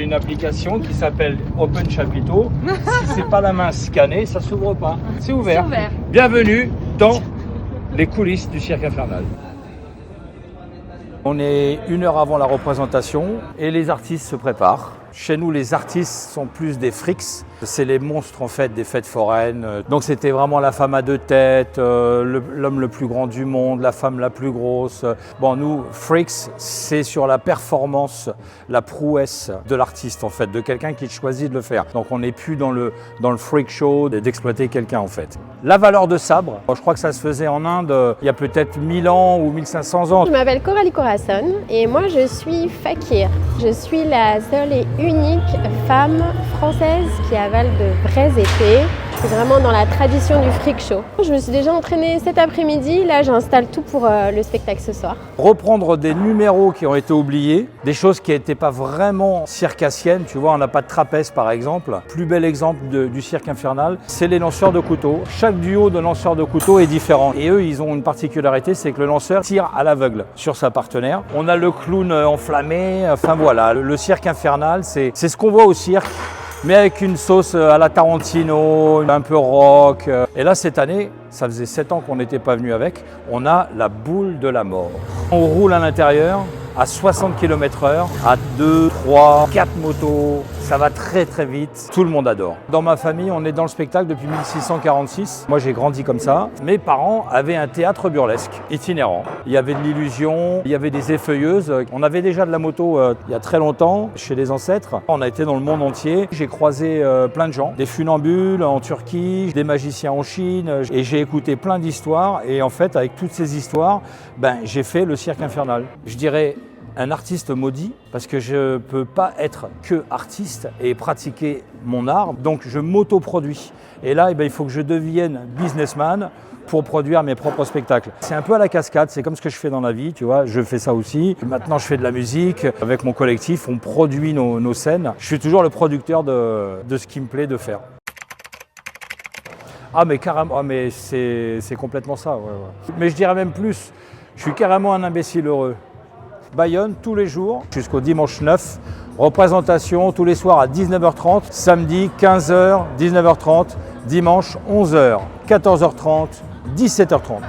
j'ai une application qui s'appelle Open Chapiteau. Si c'est pas la main scannée, ça s'ouvre pas. C'est ouvert. Bienvenue dans les coulisses du cirque infernal. On est 1 heure avant la représentation et les artistes se préparent. Chez nous, les artistes sont plus des freaks. C'est les monstres en fait des fêtes foraines. Donc c'était vraiment la femme à 2 têtes, l'homme le plus grand du monde, la femme la plus grosse. Bon, nous, freaks, c'est sur la performance, la prouesse de l'artiste en fait, de quelqu'un qui choisit de le faire. Donc on n'est plus dans le freak show d'exploiter quelqu'un en fait. La valeur de sabre, je crois que ça se faisait en Inde il y a peut-être 1000 ans ou 1500 ans. Je m'appelle Coralie Corazon et moi je suis fakir. Je suis la seule et unique femme française qui avale de vraies épées. C'est vraiment dans la tradition du freak show. Je me suis déjà entraînée cet après-midi, là j'installe tout pour le spectacle ce soir. Reprendre des numéros qui ont été oubliés, des choses qui n'étaient pas vraiment circassiennes, tu vois, on n'a pas de trapèze par exemple. Plus bel exemple du cirque infernal, c'est les lanceurs de couteaux. Chaque duo de lanceurs de couteaux est différent et eux ils ont une particularité, c'est que le lanceur tire à l'aveugle sur sa partenaire. On a le clown enflammé, enfin voilà, le cirque infernal c'est ce qu'on voit au cirque. Mais avec une sauce à la Tarantino, un peu rock. Et là, cette année, ça faisait 7 ans qu'on n'était pas venu avec, on a la boule de la mort. On roule à l'intérieur à 60 km/h, à 2, 3, 4 motos, ça va très très vite, tout le monde adore. Dans ma famille, on est dans le spectacle depuis 1646. Moi, j'ai grandi comme ça. Mes parents avaient un théâtre burlesque itinérant. Il y avait de l'illusion, il y avait des effeuilleuses. On avait déjà de la moto il y a très longtemps, chez les ancêtres. On a été dans le monde entier. J'ai croisé plein de gens, des funambules en Turquie, des magiciens en Chine, et j'ai écouté plein d'histoires. Et en fait, avec toutes ces histoires, j'ai fait le cirque infernal. Je dirais un artiste maudit, parce que je ne peux pas être que artiste et pratiquer mon art, donc je m'autoproduis. Et là, il faut que je devienne businessman pour produire mes propres spectacles. C'est un peu à la cascade, c'est comme ce que je fais dans la vie, tu vois, je fais ça aussi. Maintenant, je fais de la musique, avec mon collectif, on produit nos scènes. Je suis toujours le producteur de ce qui me plaît de faire. Ah mais carrément, mais c'est complètement ça, ouais. Mais je dirais même plus, je suis carrément un imbécile heureux. Bayonne tous les jours jusqu'au dimanche 9, représentation tous les soirs à 19h30, samedi 15h, 19h30, dimanche 11h, 14h30, 17h30.